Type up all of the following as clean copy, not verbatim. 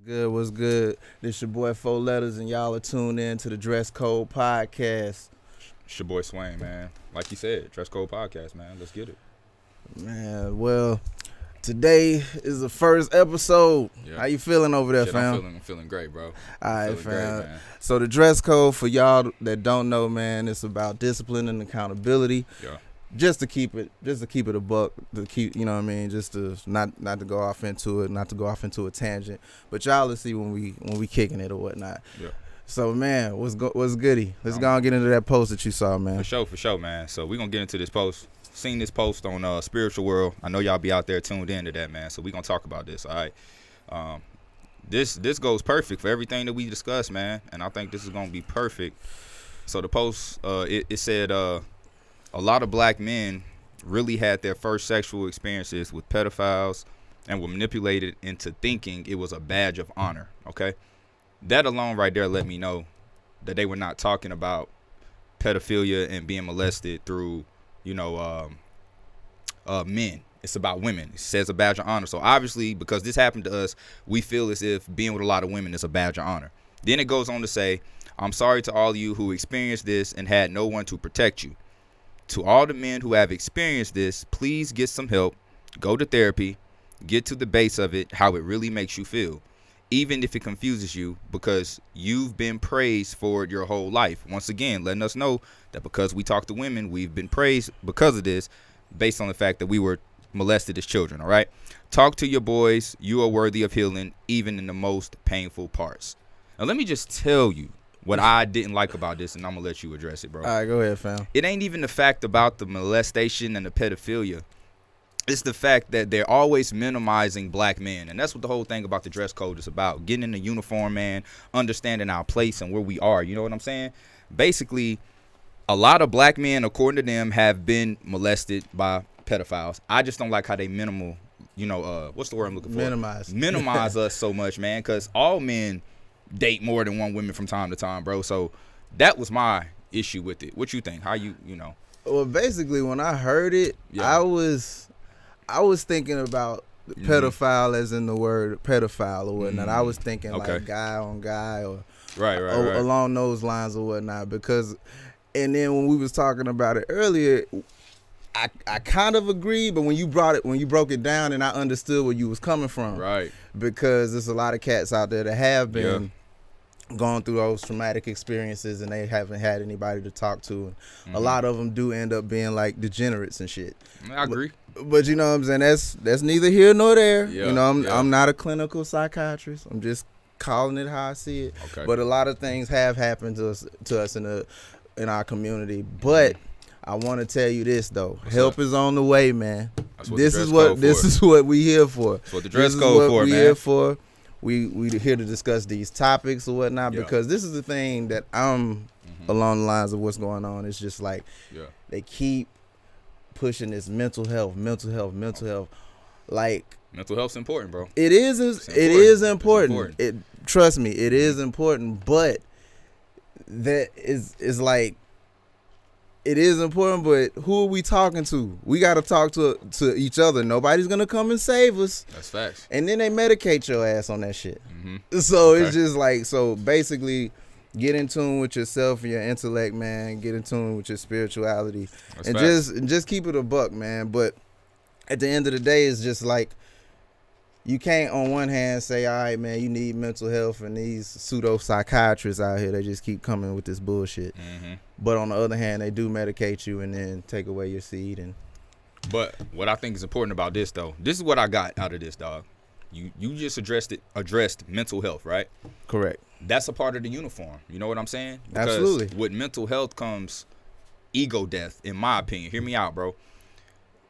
Good, what's good? This your boy Four Letters, and y'all are tuned in to the Dress Code Podcast. It's your boy Swain, man. Like you said, Dress Code Podcast, man. Let's get it. Man, well, today is the first episode. Yeah. How you feeling over there, Shit, fam? I'm feeling great, bro. All right, Feeling great, fam. man. So the dress code, for y'all that don't know, man, it's about discipline and accountability. Yeah. Just to keep it a buck, to keep, you know what I mean, just to not to go off into it, not to go off into a tangent. But y'all will see when we kicking it or whatnot. Yeah. So man, what's goody? Let's go and get into that post that you saw, man. For sure, man. So we're gonna get into this post. Seen this post on Spiritual World. I know y'all be out there tuned in to that, man. So we're gonna talk about this, all right? This goes perfect for everything that we discussed, man. And I think this is gonna be perfect. So the post it said a lot of black men really had their first sexual experiences with pedophiles and were manipulated into thinking it was a badge of honor, okay? That alone right there let me know that they were not talking about pedophilia and being molested through, men. It's about women. It says a badge of honor. So obviously, because this happened to us, we feel as if being with a lot of women is a badge of honor. Then it goes on to say, I'm sorry to all of you who experienced this and had no one to protect you. To all the men who have experienced this, please get some help, go to therapy, get to the base of it, how it really makes you feel, even if it confuses you, because you've been praised for it your whole life. Once again, letting us know that because we talk to women, we've been praised because of this, based on the fact that we were molested as children, all right? Talk to your boys. You are worthy of healing, even in the most painful parts. Now, let me just tell you what I didn't like about this, and I'm going to let you address it, bro. All right, go ahead, fam. It ain't even the fact about the molestation and the pedophilia. It's the fact that they're always minimizing black men. And that's what the whole thing about the dress code is about. Getting in the uniform, man, understanding our place and where we are. You know what I'm saying? Basically, a lot of black men, according to them, have been molested by pedophiles. I just don't like how they what's the word I'm looking for? Minimize us so much, man, because all men date more than one woman from time to time, bro. So that was my issue with it. What you think? How you know? Well, basically, when I heard it, Yeah. I was thinking about pedophile as in the word pedophile or whatnot. I was thinking like guy on guy or right. along those lines or whatnot. And then when we was talking about it earlier, I kind of agreed, but when you broke it down, and I understood where you was coming from, Right. Because there's a lot of cats out there that have been going through those traumatic experiences, and they haven't had anybody to talk to. And a lot of them do end up being like degenerates and shit. I agree. But you know what I'm saying? That's neither here nor there. Yeah, You know, I'm not a clinical psychiatrist. I'm just calling it how I see it. Okay. But a lot of things have happened to us in our community. But I want to tell you this though. Help is on the way, man. This is what we here for. That's what the dress code for, man. We here for. We here to discuss these topics or whatnot, because this is the thing that I'm along the lines of what's going on. It's just like they keep pushing this mental health. Like, mental health's important, bro. it is important. Trust me, it is important, but that is like, it is important, but who are we talking to? We got to talk to each other. Nobody's going to come and save us. That's facts. And then they medicate your ass on that shit. So it's just like, so basically, get in tune with yourself and your intellect, man. Get in tune with your spirituality. That's and facts. just keep it a buck, man. But at the end of the day, it's just like, you can't on one hand say, all right, man, you need mental health, and these pseudo psychiatrists out here, they just keep coming with this bullshit. But on the other hand, they do medicate you and then take away your seed. But what I think is important about this, though, this is what I got out of this, dog. You just addressed mental health, right? Correct. That's a part of the uniform. You know what I'm saying? Because Absolutely. with mental health comes ego death, in my opinion. Hear me out, bro.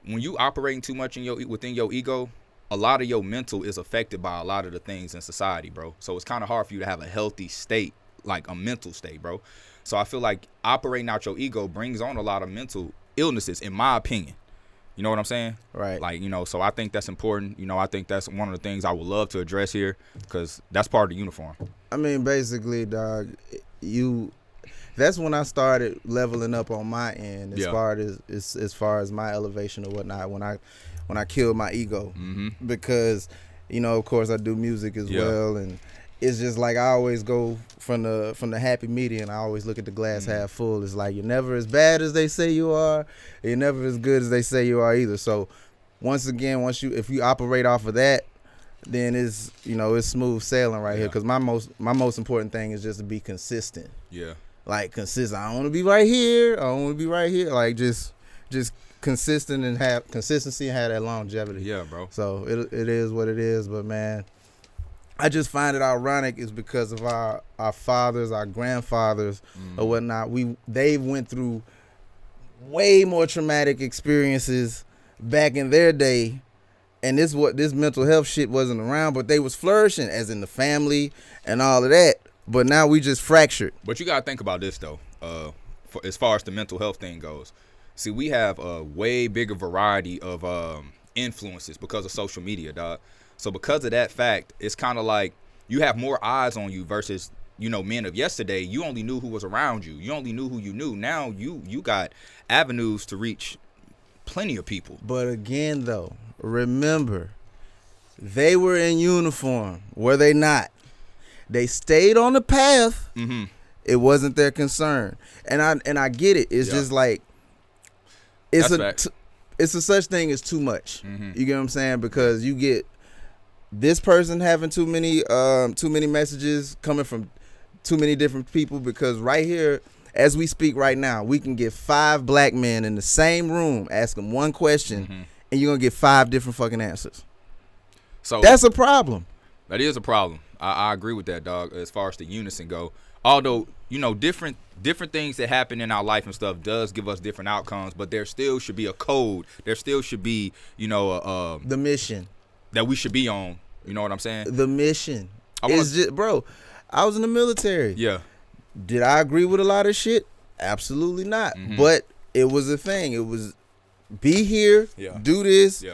When you operating too much within your ego, a lot of your mental is affected by a lot of the things in society, bro. So it's kind of hard for you to have a healthy state, like a mental state, bro. So I feel like operating out your ego brings on a lot of mental illnesses, in my opinion. You know what I'm saying? Right. Like, so I think that's important. I think that's one of the things I would love to address here, because that's part of the uniform. I mean, basically, dog, that's when I started leveling up on my end as far as my elevation or whatnot, when I killed my ego. Because You know, of course, I do music as well, and it's just like I always go from the happy medium. I always look at the glass half full. It's like you're never as bad as they say you are, you're never as good as they say you are either. So once again, if you operate off of that, then it's smooth sailing right here. Because my most important thing is just to be consistent. Yeah. Like consistent. I don't want to be right here. I don't want to be right here. Like just consistent and have consistency and have that longevity. Yeah, bro. So it is what it is. But man, I just find it ironic is because of our fathers, our grandfathers, or whatnot. They went through way more traumatic experiences back in their day, and this mental health shit wasn't around, but they was flourishing as in the family and all of that. But now we just fractured. But you gotta think about this though. As far as the mental health thing goes, see, we have a way bigger variety of influences because of social media, dog. So because of that fact, it's kind of like you have more eyes on you versus, men of yesterday. You only knew who was around you. You only knew who you knew. Now you got avenues to reach plenty of people. But again, though, remember, they were in uniform, were they not? They stayed on the path. Mm-hmm. It wasn't their concern. And I get it. It's just like it's a such thing as too much. Mm-hmm. You get what I'm saying? Because you get this person having too many messages coming from too many different people, because right here, as we speak right now, we can get 5 black men in the same room, ask them one question, and you're going to get 5 different fucking answers. So that's a problem. That is a problem. I agree with that, dog, as far as the unison go. Although, different things that happen in our life and stuff does give us different outcomes, but there still should be a code. There still should be, the mission that we should be on. You know what I'm saying? The mission is just, bro, I was in the military. Yeah. Did I agree with a lot of shit? Absolutely not. Mm-hmm. But it was a thing. It was be here, do this,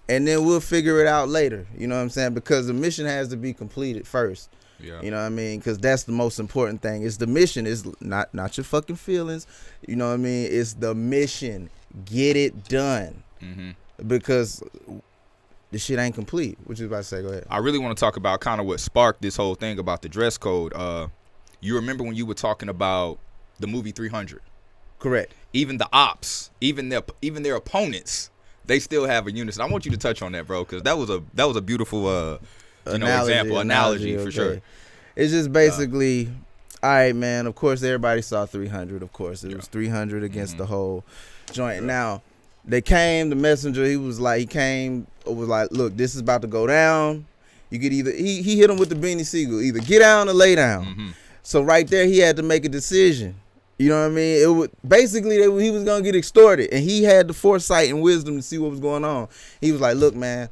and then we'll figure it out later. You know what I'm saying? Because the mission has to be completed first. Yeah. You know what I mean? Because that's the most important thing. It's the mission. It's not your fucking feelings. You know what I mean? It's the mission. Get it done. Mm-hmm. Because the shit ain't complete. What you about to say? Go ahead. I really want to talk about kind of what sparked this whole thing about the dress code. You remember when you were talking about the movie 300? Correct. Even the ops, even their opponents, they still have a unison. I want you to touch on that, bro, because that was a beautiful analogy for sure. It's just basically, all right, man. Of course, everybody saw 300. Of course, it was 300 against the whole joint. Yeah. Now, they came. The messenger, was like, look, this is about to go down. You could either he hit him with the beanie seagull, either get down or lay down. Mm-hmm. So right there, he had to make a decision. You know what I mean? It would basically he was gonna get extorted, and he had the foresight and wisdom to see what was going on. He was like, look, man,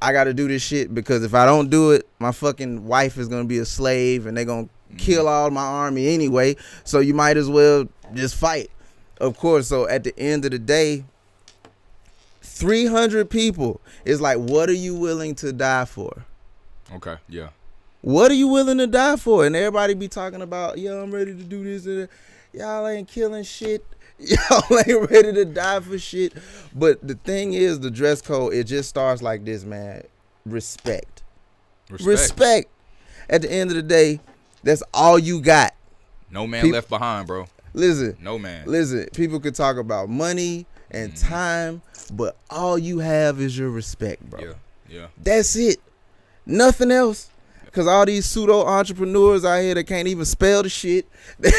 I got to do this shit, because if I don't do it, my fucking wife is going to be a slave, and they're going to kill all my army anyway. So you might as well just fight. Of course. So at the end of the day, 300 people is like, what are you willing to die for? Okay. Yeah. What are you willing to die for? And everybody be talking about, I'm ready to do this. And y'all ain't killing shit. Y'all ain't ready to die for shit. But the thing is, the dress code, it just starts like this, man. Respect. At the end of the day, that's all you got. No man left behind, bro. Listen. No man. Listen, people could talk about money and time, but all you have is your respect, bro. Yeah. That's it. Nothing else. Because all these pseudo entrepreneurs out here that can't even spell the shit, they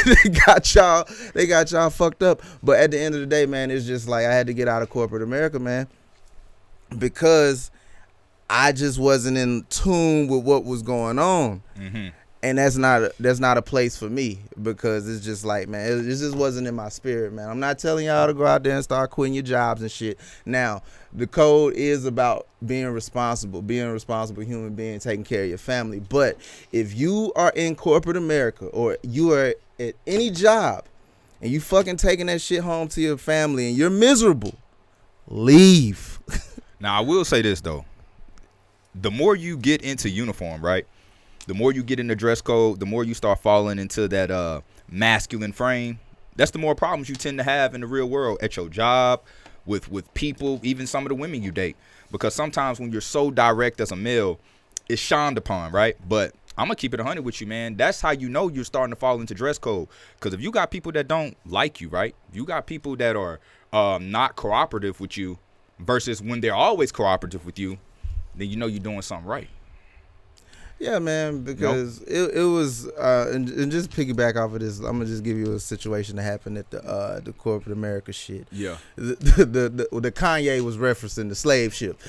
got y'all fucked up. But at the end of the day, man, it's just like I had to get out of corporate America, man, because I just wasn't in tune with what was going on. Mm-hmm. And that's not a place for me, because it's just like, man, it just wasn't in my spirit, man. I'm not telling y'all to go out there and start quitting your jobs and shit. Now, the code is about being a responsible human being, taking care of your family. But if you are in corporate America, or you are at any job, and you fucking taking that shit home to your family and you're miserable, leave. Now, I will say this, though. The more you get into uniform, right? The more you get in the dress code, the more you start falling into that masculine frame. That's the more problems you tend to have in the real world, at your job, with people, even some of the women you date. Because sometimes when you're so direct as a male, it's shunned upon, right? But I'm gonna keep it 100 with you, man. That's how you know you're starting to fall into dress code. Because if you got people that don't like you, right? You got people that are not cooperative with you, versus when they're always cooperative with you, then you know you're doing something right. Yeah, man, because it was, and just piggyback off of this, I'm gonna just give you a situation that happened at the corporate America shit. Yeah. The Kanye was referencing the slave ship.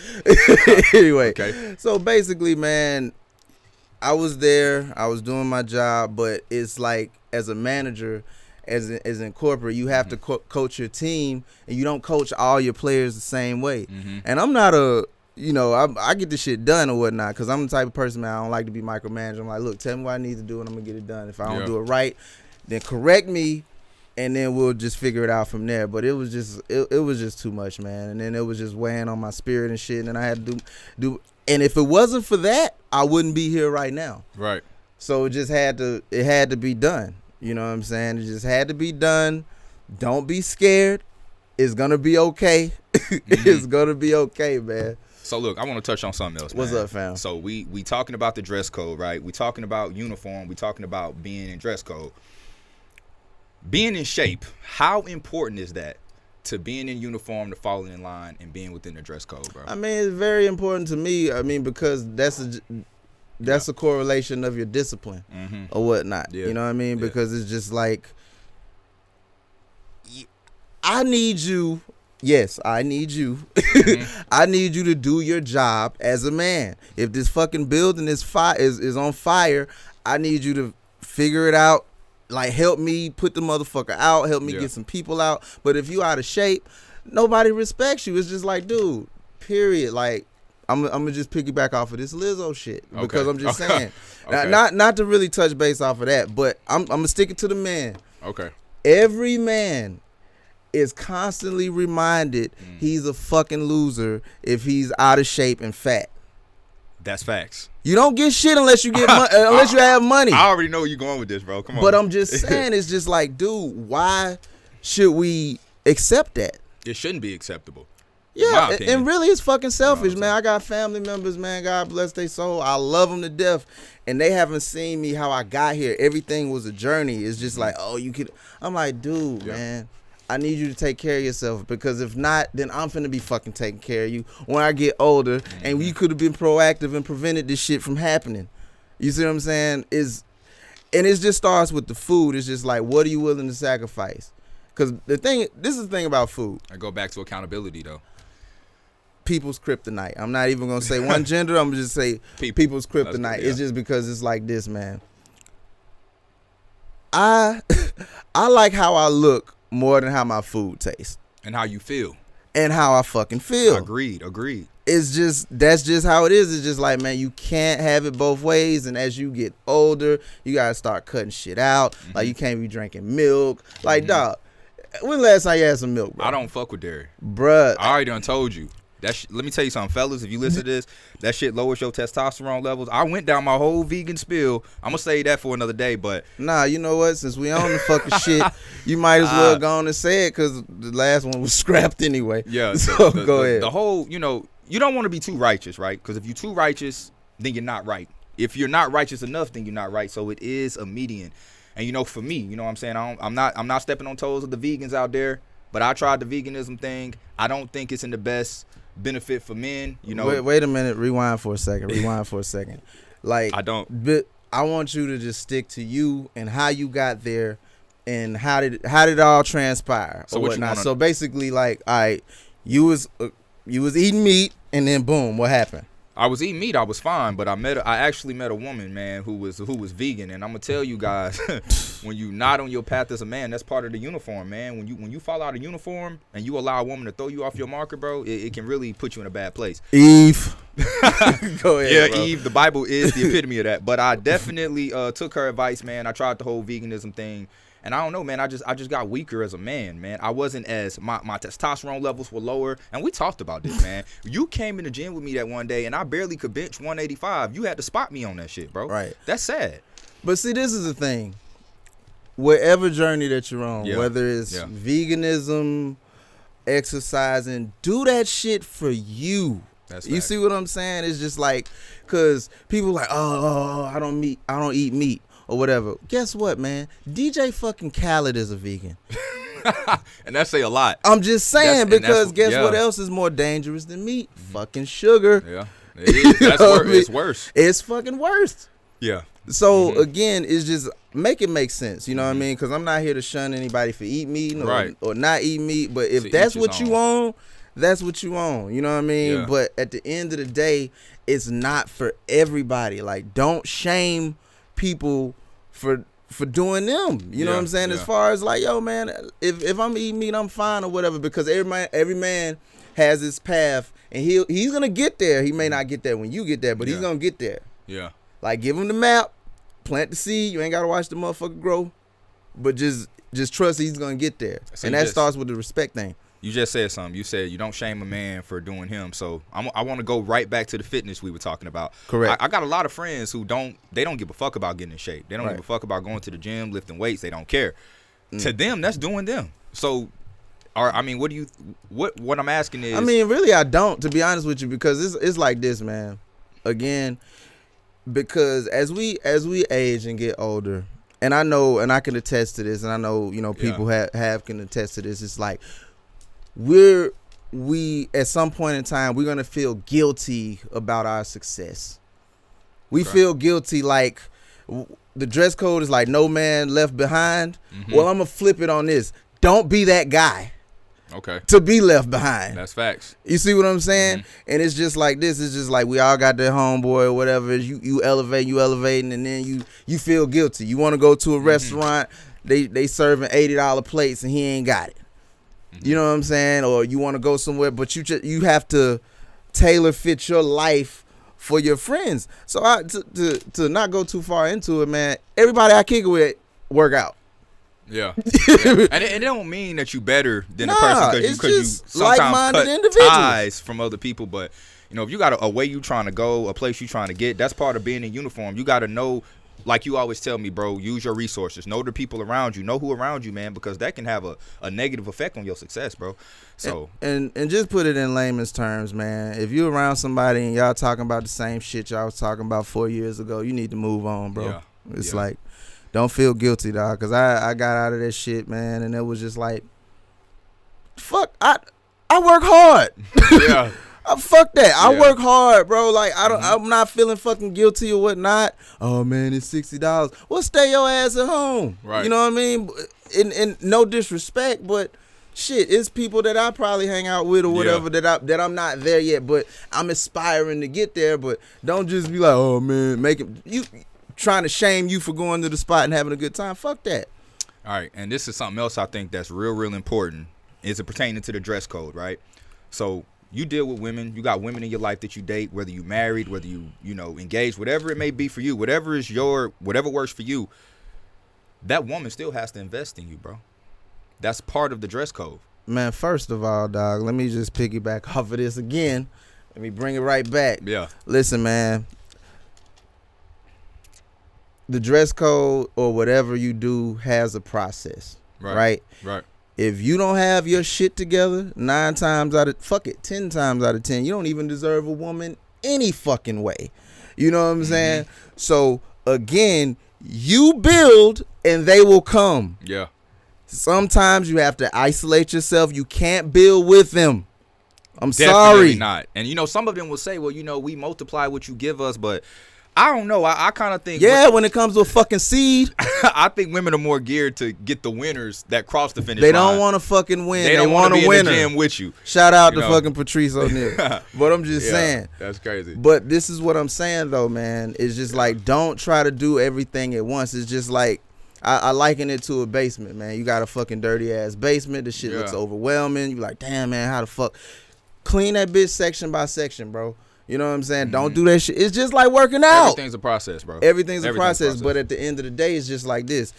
Anyway, okay. So basically, man, I was there, I was doing my job, but it's like as a manager, as in corporate, you have to coach your team, and you don't coach all your players the same way. And I'm not I get this shit done or whatnot, because I'm the type of person, man, I don't like to be micromanaged. I'm like, look, tell me what I need to do and I'm going to get it done. If I don't do it right, then correct me, and then we'll just figure it out from there. But it was just it was just too much, man. And then it was just weighing on my spirit and shit, and then I had to do and if it wasn't for that, I wouldn't be here right now. Right. So it just had to be done. You know what I'm saying? It just had to be done. Don't be scared. It's going to be okay. It's going to be okay, man. So look, I want to touch on something else, man. What's up, fam? So we talking about the dress code, right? We talking about uniform. We talking about being in dress code. Being in shape, how important is that to being in uniform, to falling in line, and being within the dress code, bro? I mean, it's very important to me. I mean, because that's a correlation of your discipline or whatnot. Yeah. You know what I mean? Because it's just like, I need you. Yes, I need you. I need you to do your job as a man. If this fucking building is on fire, I need you to figure it out. Like, help me put the motherfucker out. Help me get some people out. But if you out of shape, nobody respects you. It's just like, dude, period. Like, I'm gonna just piggyback off of this Lizzo shit, because I'm just saying, not to really touch base off of that, but I'm gonna stick it to the man. Okay. Every man is constantly reminded he's a fucking loser if he's out of shape and fat. That's facts. You don't get shit unless you get unless you have money. I already know where you're going with this, bro. Come on. But I'm just saying, it's just like, dude, why should we accept that? It shouldn't be acceptable. Yeah, and really it's fucking selfish, man. I got family members, man. God bless their soul. I love them to death. And they haven't seen me how I got here. Everything was a journey. It's just like, oh, you could. I'm like, dude, man, I need you to take care of yourself, because if not, then I'm finna be fucking taking care of you when I get older. And you could have been proactive and prevented this shit from happening. You see what I'm saying? And it just starts with the food. It's just like, what are you willing to sacrifice? Because this is the thing about food. I go back to accountability, though. People's kryptonite. I'm not even gonna say one gender. I'm gonna just say people's kryptonite. It's just because it's like this, man. I like how I look more than how my food tastes. And how you feel. And how I fucking feel. Agreed. That's just how it is. It's just like, man, you can't have it both ways. And as you get older, you gotta start cutting shit out. Like, you can't be drinking milk. Like, dog, when last time you had some milk, bro? I don't fuck with dairy. Bruh. I already done told you. Let me tell you something, fellas. If you listen to this, that shit lowers your testosterone levels. I went down my whole vegan spill. I'm gonna say that for another day, but nah, you know what? Since we on the fucking shit, you might as well go on and say it, because the last one was scrapped anyway. Yeah. So go ahead. The whole, you don't want to be too righteous, right? Because if you're too righteous, then you're not right. If you're not righteous enough, then you're not right. So it is a median. And for me, you know what I'm saying? I'm not stepping on toes of the vegans out there, but I tried the veganism thing. I don't think it's in the best benefit for men, Wait a minute. Rewind for a second. Like, I don't. But I want you to just stick to you and how you got there, and how did it all transpire, or whatnot. So basically, like, all right, you was eating meat, and then boom, what happened? I was eating meat. I was fine, but I actually met a woman, man, who was vegan, and I'm gonna tell you guys, when you not on your path as a man, that's part of the uniform, man. When you fall out of uniform and you allow a woman to throw you off your marker, bro, it can really put you in a bad place. Eve, go ahead. Yeah, bro. Eve. The Bible is the epitome of that. But I definitely took her advice, man. I tried the whole veganism thing. And I don't know, man. I just got weaker as a man, man. I wasn't as my testosterone levels were lower, and we talked about this, man. You came in the gym with me that one day, and I barely could bench 185. You had to spot me on that shit, bro. Right. That's sad. But see, this is the thing. Wherever journey that you're on, whether it's veganism, exercising, do that shit for you. That's You facts. see what I'm saying? It's just like, cause people like, oh, I don't eat meat or whatever. Guess what, man? DJ fucking Khaled is a vegan. And that say a lot. I'm just saying, because guess yeah. what else is more dangerous than meat? Fucking sugar. Yeah, it is. That's it's worse. It's fucking worse. Yeah. So again, it's just make it make sense. You know what I mean? Because I'm not here to shun anybody for eat meat or not eat meat. But if that's what you own, that's what you own. You know what I mean? Yeah. But at the end of the day, it's not for everybody. Like, don't shame people for doing them. You know what I'm saying? Yeah. As far as like, yo, man, if I'm eating meat, I'm fine or whatever. Because every man has his path, and he's gonna get there. He may not get there when you get there, but he's gonna get there. Yeah. Like, give him the map, plant the seed. You ain't gotta watch the motherfucker grow, but just trust he's gonna get there. So and that starts with the respect thing. You just said something. You said you don't shame a man for doing him. So I want to go right back to the fitness we were talking about. Correct. I got a lot of friends who don't give a fuck about getting in shape. They don't give a fuck about going to the gym, lifting weights. They don't care. To them, that's doing them. So, what I'm asking is, I mean, really, I don't, to be honest with you, because it's like this, man. Again, because as we age and get older, and I know, and I can attest to this, and I know, people have can attest to this. It's like we at some point in time, we're gonna feel guilty about our success. We feel guilty, like the dress code is like no man left behind. Well, I'm gonna flip it on this. Don't be that guy. Okay. To be left behind. That's facts. You see what I'm saying? And it's just like this. It's just like we all got that homeboy or whatever. You elevating, and then you feel guilty. You want to go to a restaurant, they serving $80 plates, and he ain't got it. You know what I'm saying? Or you want to go somewhere, but you have to tailor fit your life for your friends. So to not go too far into it, man, everybody I kick it with work out. Yeah. And it don't mean that you better than the person because you sometimes cut ties from other people. But if you got a way you trying to go, a place you trying to get, that's part of being in uniform. You got to know, like you always tell me, bro, use your resources. Know the people around you. Know who around you, man, because that can have a negative effect on your success, bro. So and just put it in layman's terms, man. If you around somebody and y'all talking about the same shit y'all was talking about 4 years ago, you need to move on, bro. Yeah. It's like, don't feel guilty, dog, because I got out of that shit, man, and it was just like, fuck, I work hard. Yeah. Fuck that. I work hard, bro. Like, I'm not feeling fucking guilty or whatnot. Oh, man, it's $60. Well, stay your ass at home. Right. You know what I mean? And no disrespect, but shit, it's people that I probably hang out with or whatever that I'm not there yet, but I'm aspiring to get there. But don't just be like, oh, man, you trying to shame you for going to the spot and having a good time. Fuck that. All right, and this is something else I think that's real important. Is it pertaining to the dress code, right? So you deal with women. You got women in your life that you date, whether you married, whether you engaged, whatever it may be for you, whatever works for you. That woman still has to invest in you, bro. That's part of the dress code. Man, first of all, dog, let me just piggyback off of this again. Let me bring it right back. Yeah. Listen, man. The dress code or whatever you do has a process, right? Right. If you don't have your shit together, 10 times out of 10, you don't even deserve a woman any fucking way. You know what I'm saying? So again, you build and they will come. Yeah. Sometimes you have to isolate yourself. You can't build with them. I'm Definitely sorry. Not. And some of them will say, well, we multiply what you give us, but I don't know. I kind of think. Yeah, when it comes to a fucking seed. I think women are more geared to get the winners that cross the finish line. They don't want to fucking win. They don't want to be winner. in the gym with you. Shout out to fucking Patrice O'Neal. But I'm just saying. That's crazy. But this is what I'm saying, though, man. It's just like, don't try to do everything at once. It's just like, I liken it to a basement, man. You got a fucking dirty-ass basement. The shit looks overwhelming. You like, damn, man, how the fuck? Clean that bitch section by section, bro. You know what I'm saying? Don't do that shit. It's just like working out. Everything's a process, bro. Everything's a process. But at the end of the day, it's just like this.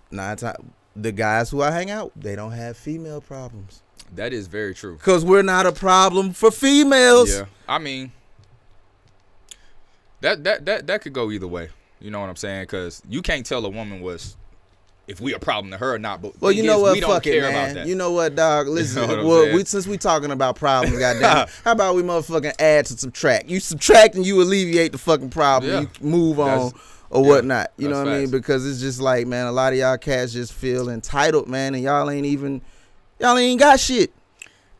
The guys who I hang out, they don't have female problems. That is very true. Because we're not a problem for females. Yeah. I mean, that could go either way. You know what I'm saying? Because you can't tell a woman what's if we a problem to her or not. But well, you know what? we don't Fuck care it, about man. that. You know what, dog? Listen, You know what I'm well, saying? since we talking about problems, goddamn, how about we motherfucking add to subtract? You subtract and you alleviate the fucking problem. Yeah. You move on That's- or yeah, whatnot. You know that's what I mean? facts. Because it's just like, man, a lot of y'all cats just feel entitled, man, and y'all ain't got shit.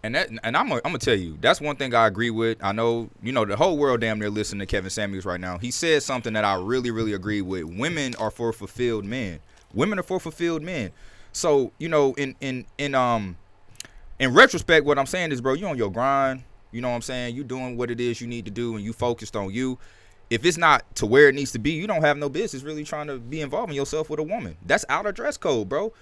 And I'm gonna tell you, that's one thing I agree with. I know, the whole world damn near listening to Kevin Samuels right now. He said something that I really, really agree with. Women are for fulfilled men. Women are for fulfilled men. So, in retrospect, what I'm saying is, bro, you on your grind. You know what I'm saying? You doing what it is you need to do, and you focused on you. If it's not to where it needs to be, you don't have no business really trying to be involving yourself with a woman. That's out of dress code, bro.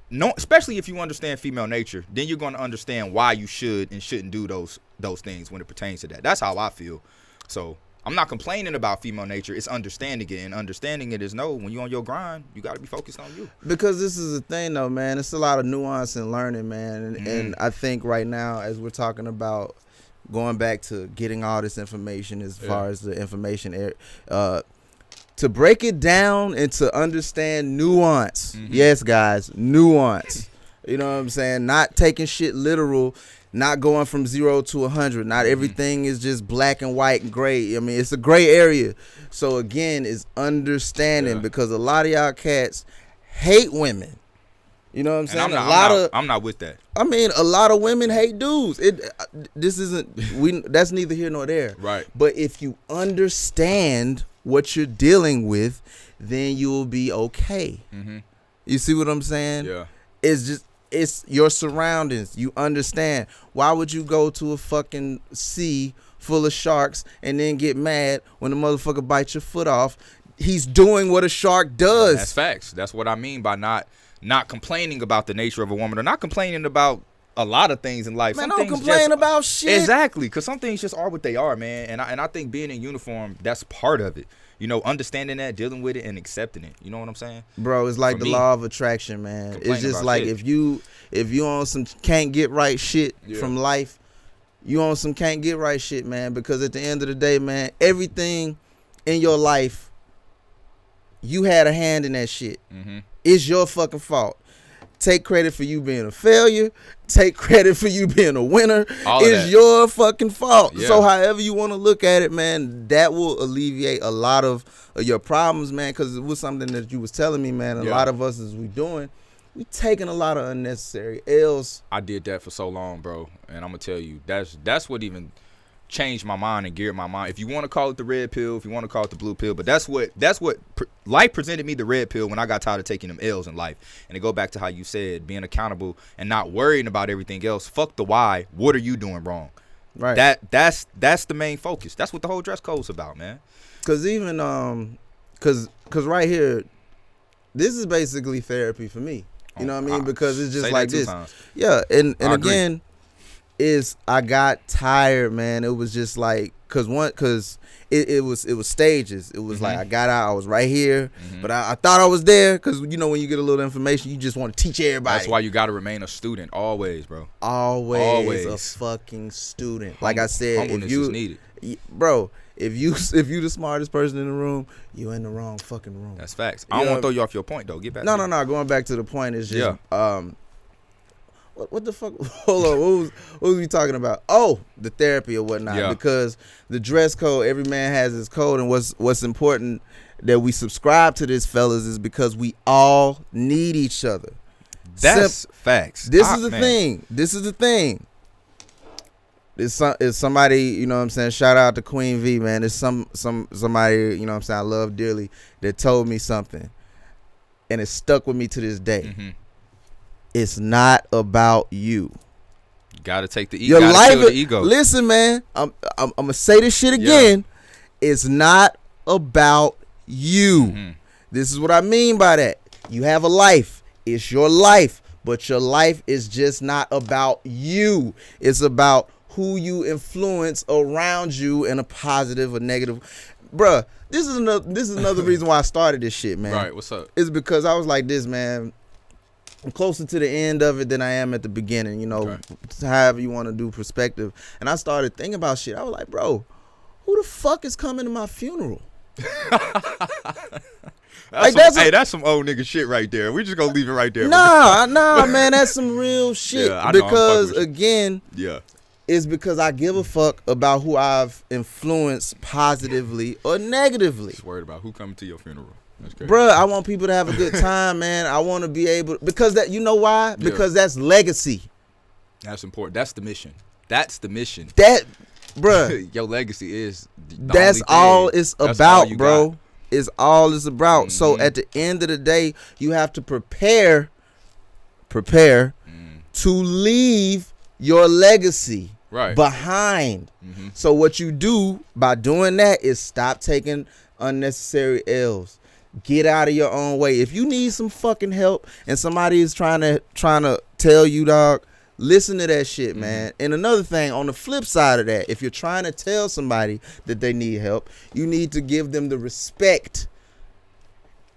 No, especially if you understand female nature, then you're going to understand why you should and shouldn't do those things when it pertains to that. That's how I feel. So I'm not complaining about female nature. It's understanding it, and understanding it is when you're on your grind, you got to be focused on you. Because this is the thing, though, man. It's a lot of nuance and learning, man. And I think right now, as we're talking about going back to getting all this information as far as the information, to break it down and to understand nuance. Yes, guys, nuance. You know what I'm saying? Not taking shit literal, not going from 0 to 100. Not everything is just black and white and gray. I mean, it's a gray area. So again, it's understanding because a lot of y'all cats hate women. You know what I'm saying? I'm not with that. I mean, a lot of women hate dudes. That's neither here nor there. Right. But if you understand what you're dealing with, then you'll be okay. You see what I'm saying? Yeah. It's your surroundings. You understand. Why would you go to a fucking sea full of sharks and then get mad when the motherfucker bites your foot off? He's doing what a shark does. That's facts. That's what I mean by not complaining about the nature of a woman, or not complaining about a lot of things in life. Man, some don't things complain about shit. Exactly, because some things just are what they are, man. And I think being in uniform, that's part of it. Understanding that, dealing with it, and accepting it. You know what I'm saying? Bro, it's like the law of attraction, man. It's just like shit. if you on some can't get right shit from life, you on some can't get right shit, man. Because at the end of the day, man, everything in your life, you had a hand in that shit. It's your fucking fault. Take credit for you being a failure. Take credit for you being a winner. It's your fucking fault. Yeah. So however you want to look at it, man, that will alleviate a lot of your problems, man, because it was something that you was telling me, man. A lot of us, as we taking a lot of unnecessary L's. I did that for so long, bro. And I'm going to tell you, that's what even changed my mind and geared my mind. If you want to call it the red pill, if you want to call it the blue pill, but that's what life presented me, the red pill, when I got tired of taking them L's in life. And to go back to how you said, being accountable and not worrying about everything else. Fuck the why. What are you doing wrong? Right. That's the main focus. That's what the whole dress code's about, man. Cause even cause right here, this is basically therapy for me. You know what I mean? Because it's just like this. Times. Yeah, and again, I got tired, man. It was just like cause it was stages. It was like I got out, I was right here, but I thought I was there because when you get a little information, you just want to teach everybody. That's why you got to remain a student always, bro. Always a fucking student. Like I said, humbleness is needed, bro. If you the smartest person in the room, you in the wrong fucking room. That's facts. I don't want to throw you off your point though. Get back. No. Going back to the point is just What the fuck? Hold on. What was we talking about? Oh, the therapy or whatnot. Yeah. Because the dress code, every man has his code, and what's important that we subscribe to this, fellas, is because we all need each other. That's facts. This is the thing. This is the thing. It's somebody, you know what I'm saying? Shout out to Queen V, man. It's somebody, you know what I'm saying, I love dearly, that told me something, and it stuck with me to this day. It's not about you. Gotta take the ego. Your life, the ego. Listen, man. I'm gonna say this shit again. Yeah. It's not about you. This is what I mean by that. You have a life. It's your life, but your life is just not about you. It's about who you influence around you in a positive or negative. Bruh, this is another reason why I started this shit, man. Right. What's up? It's because I was like this, man. I'm closer to the end of it than I am at the beginning, however you want to do perspective. And I started thinking about shit. I was like, bro, who the fuck is coming to my funeral? That's some old nigga shit right there. We just gonna leave it right there. Nah, man, that's some real shit. Yeah, I know, because again, yeah, it's because I give a fuck about who I've influenced positively or negatively. Just worried about who coming to your funeral. That's crazy. Bruh, I want people to have a good time, man. I want to be able, because that, you know why? Because that's legacy. That's important. That's the mission. That, bruh. Your legacy is. That's all it's about, bro. It's all it's about. Mm-hmm. So at the end of the day, you have to prepare to leave your legacy behind. Mm-hmm. So what you do by doing that is stop taking unnecessary L's. Get out of your own way. If you need some fucking help and somebody is trying to tell you, dog, listen to that shit, man. And another thing, on the flip side of that, if you're trying to tell somebody that they need help, you need to give them the respect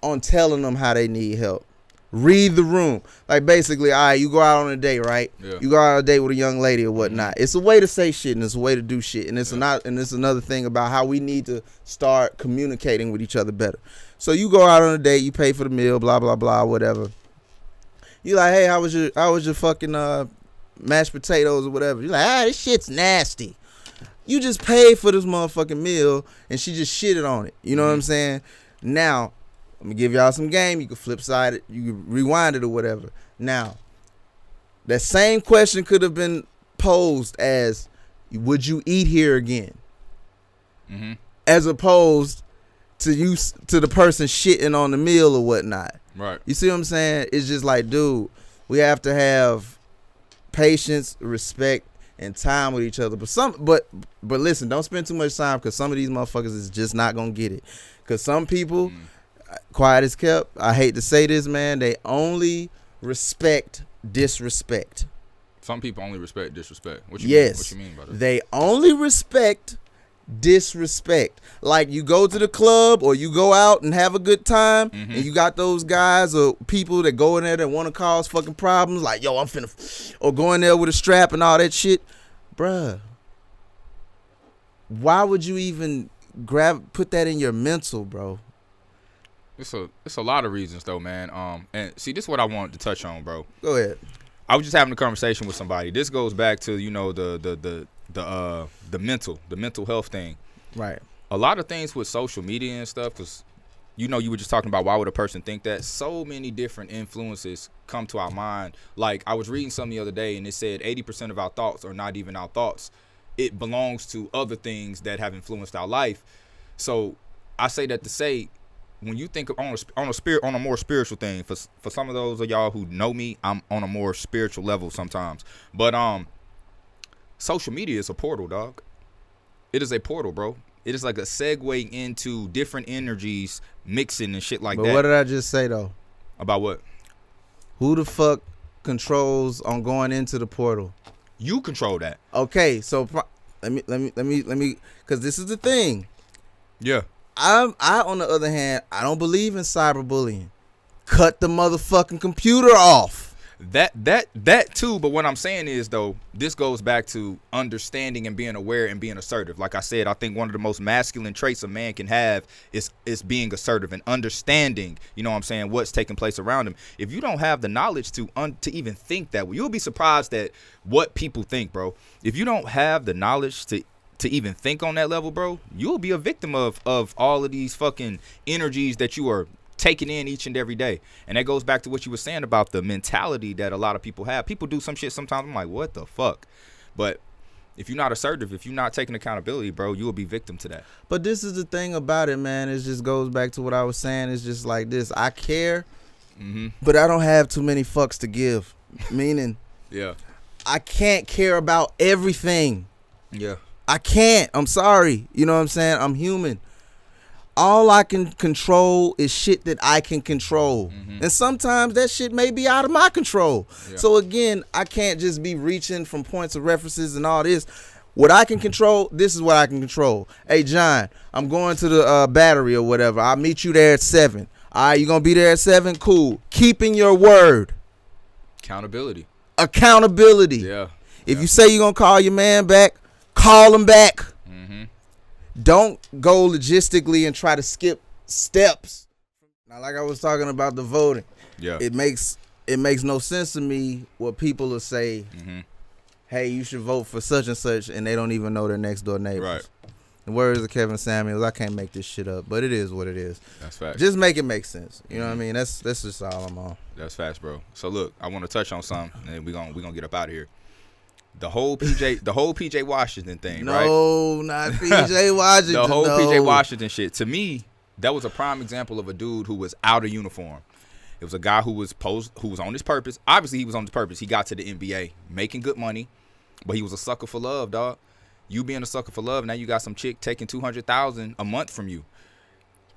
on telling them how they need help. Read the room. Like, basically, all right, you go out on a date, right? Yeah. You go out on a date with a young lady or whatnot. It's a way to say shit and it's a way to do shit. And it's another thing about how we need to start communicating with each other better. So you go out on a date, you pay for the meal, blah, blah, blah, whatever. You like, hey, how was your fucking mashed potatoes or whatever? You're like, this shit's nasty. You just paid for this motherfucking meal and she just shitted on it. You know what I'm saying? Now, I'm gonna give y'all some game. You can flip side it, you can rewind it or whatever. Now, that same question could have been posed as, would you eat here again? Mm-hmm. As opposed to the person shitting on the meal or whatnot. Right. You see what I'm saying? It's just like, dude, we have to have patience, respect, and time with each other. But listen, don't spend too much time, because some of these motherfuckers is just not gonna get it. Because some people, quiet as kept, I hate to say this, man, they only respect disrespect. Some people only respect disrespect. What you mean by that? They only respect disrespect. Like, you go to the club or you go out and have a good time, and you got those guys or people that go in there that want to cause fucking problems, like, yo, I'm finna, or go in there with a strap and all that shit. Bruh, why would you even put that in your mental, bro? It's a lot of reasons though, man. And see, this is what I wanted to touch on, bro. Go ahead. I was just having a conversation with somebody. This goes back to, you know, the mental health thing. Right. A lot of things with social media and stuff, because, you know, you were just talking about why would a person think that. So many different influences come to our mind. Like, I was reading something the other day and it said 80% of our thoughts are not even our thoughts. It belongs to other things that have influenced our life. So I say that to say, when you think on a more spiritual thing, for some of those of y'all who know me, I'm on a more spiritual level sometimes. But social media is a portal, dog. It is a portal, bro. It is like a segue into different energies mixing and shit like that. But what did I just say though? About what? Who the fuck controls on going into the portal? You control that. Okay, so let me, because this is the thing. Yeah. I on the other hand, I don't believe in cyberbullying. Cut the motherfucking computer off. That too, but what I'm saying is, though, this goes back to understanding and being aware and being assertive. Like I said, I think one of the most masculine traits a man can have is being assertive and understanding, you know what I'm saying, what's taking place around him. If you don't have the knowledge to even think that way, you'll be surprised at what people think, bro. If you don't have the knowledge to even think on that level, bro, you'll be a victim of all of these fucking energies that you are taking in each and every day. And that goes back to what you were saying about the mentality that a lot of people have. People do some shit sometimes, I'm like, what the fuck? But if you're not assertive, if you're not taking accountability, bro, you will be victim to that. But this is the thing about it, man. It just goes back to what I was saying. It's just like this. I care, but I don't have too many fucks to give. Meaning, yeah, I can't care about everything. Yeah. I can't. I'm sorry. You know what I'm saying? I'm human. All I can control is shit that I can control. And sometimes that shit may be out of my control. Yeah. So again, I can't just be reaching from points of references and all this. What I can control, this is what I can control. Hey, John, I'm going to the Battery or whatever. I'll meet you there at 7. All right, you going to be there at 7? Cool. Keeping your word. Accountability. Yeah. If you say you're going to call your man back, call him back. Don't go logistically and try to skip steps. Now, like I was talking about the voting, Yeah. it makes no sense to me what people will say. Hey, you should vote for such and such, and they don't even know their next door neighbors. Right. The words of Kevin Samuels, I can't make this shit up, but it is what it is. That's facts. Just make it make sense. You know what I mean? That's just all I'm on. That's facts, bro. So look, I want to touch on something, and then we gonna get up out of here. The whole PJ Washington thing, right? No, not PJ Washington. The whole no. PJ Washington shit. To me, that was a prime example of a dude who was out of uniform. It was a guy who was on his purpose. Obviously, he was on his purpose. He got to the NBA, making good money, but he was a sucker for love, dog. You being a sucker for love, now you got some chick taking $200,000 a month from you,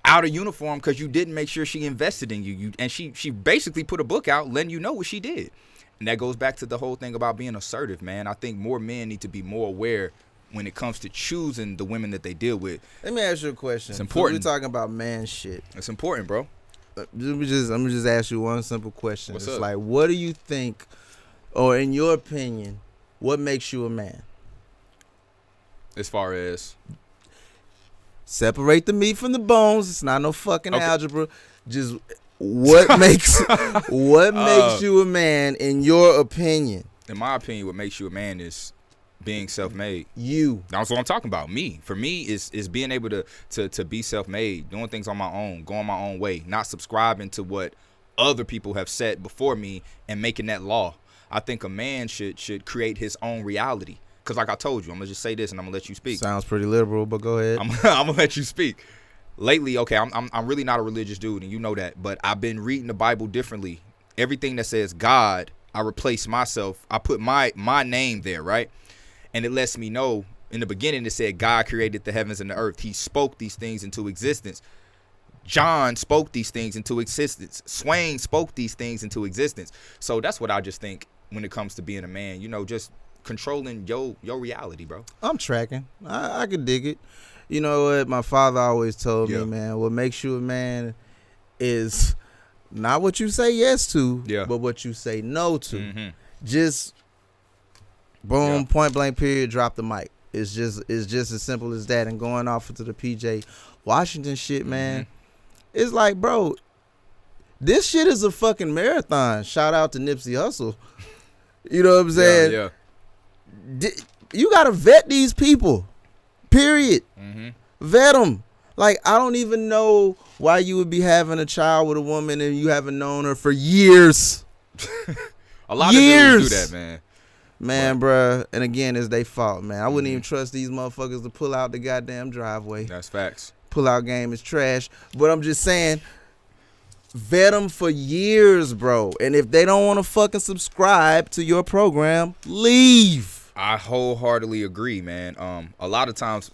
out of uniform, because you didn't make sure she invested in you. And she basically put a book out letting you know what she did. And that goes back to the whole thing about being assertive, man. I think more men need to be more aware when it comes to choosing the women that they deal with. Let me ask you a question. It's important. We're talking about man shit. It's important, bro. I'm gonna just ask you one simple question. What's it's up? like, what do you think, or in your opinion, what makes you a man? As far as Separate the meat from the bones. It's not no fucking Okay. algebra. Just what makes you a man in your opinion? in my opinion, what makes you a man is being self-made. You. That's what I'm talking about. Me. For me, is being able to be self-made, doing things on my own, going my own way, not subscribing to what other people have said before me and making that law. I think a man should create his own reality. Because like I told you, I'm going to just say this and I'm going to let you speak. Sounds pretty liberal, but go ahead. I'm going to let you speak. Lately, okay, I'm really not a religious dude, and you know that. But I've been reading the Bible differently. Everything that says God, I replace myself. I put my name there, right? And it lets me know, in the beginning, it said God created the heavens and the earth. He spoke these things into existence. John spoke these things into existence. Swain spoke these things into existence. So that's what I just think when it comes to being a man, you know, just controlling your reality, bro. I'm tracking. I could dig it. You know what? My father always told me, man, what makes you a man is not what you say yes to, but what you say no to. Just boom, point blank period, drop the mic. It's just as simple as that. And going off into the PJ Washington shit, man, it's like, bro, this shit is a fucking marathon. Shout out to Nipsey Hussle. You know what I'm saying? Yeah. You gotta vet these people. Period. Vet them. Like, I don't even know why you would be having a child with a woman and you haven't known her for years. A lot of dudes do that, man. Man, bruh. And again, it's their fault, man. I wouldn't even trust these motherfuckers to pull out the goddamn driveway. That's facts. Pull out game is trash. But I'm just saying, vet them for years, bro. And if they don't want to fucking subscribe to your program, leave. I wholeheartedly agree, man. A lot of times,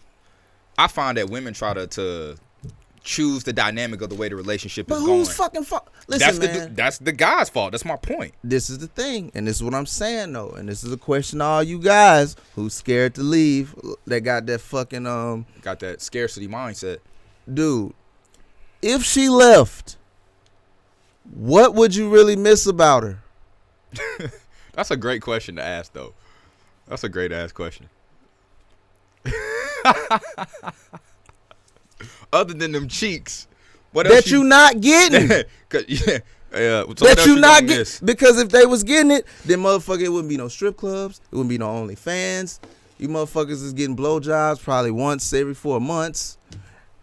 I find that women try to choose the dynamic of the way the relationship is going. But who's fucking fault? Listen, man. That's the guy's fault. That's my point. This is the thing, and this is what I'm saying, though. And this is a question to all you guys who's scared to leave. That got that fucking got that scarcity mindset. Dude, if she left, what would you really miss about her? That's a great question to ask, though. That's a great ass question. Other than them cheeks, what else that you not getting? That you not get, because if they was getting it, then motherfucker, it wouldn't be no strip clubs, it wouldn't be no OnlyFans. You motherfuckers is getting blowjobs probably once every 4 months.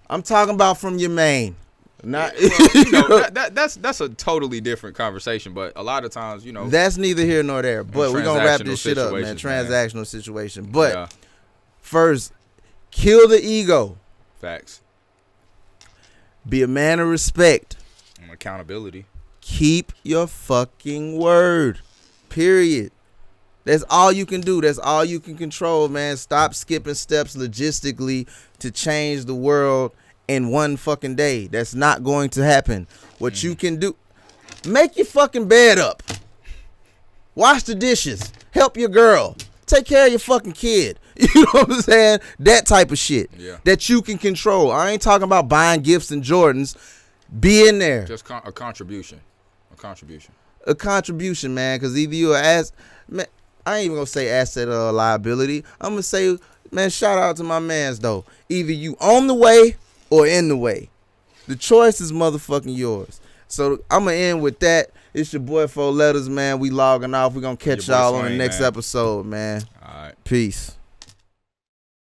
I'm talking about from your main. Not that's a totally different conversation, but a lot of times, you know, that's neither here nor there. But we're gonna wrap this shit up, man. Transactional situation. But first, kill the ego. Facts. Be a man of respect. And accountability. Keep your fucking word. Period. That's all you can do. That's all you can control, man. Stop skipping steps logistically to change the world in one fucking day. That's not going to happen. What you can do, make your fucking bed up. Wash the dishes. Help your girl. Take care of your fucking kid. You know what I'm saying? That type of shit that you can control. I ain't talking about buying gifts and Jordans. Be in there. Just a contribution. A contribution, man. Because either you ask, man, I ain't even gonna say asset or liability. I'm gonna say, man, shout out to my mans though. Either you on the way or in the way. The choice is motherfucking yours. So I'm gonna end with that. It's your boy 4 Letters, man. We logging off. We gonna catch y'all on the Swain, next man. episode, man. All right. Peace.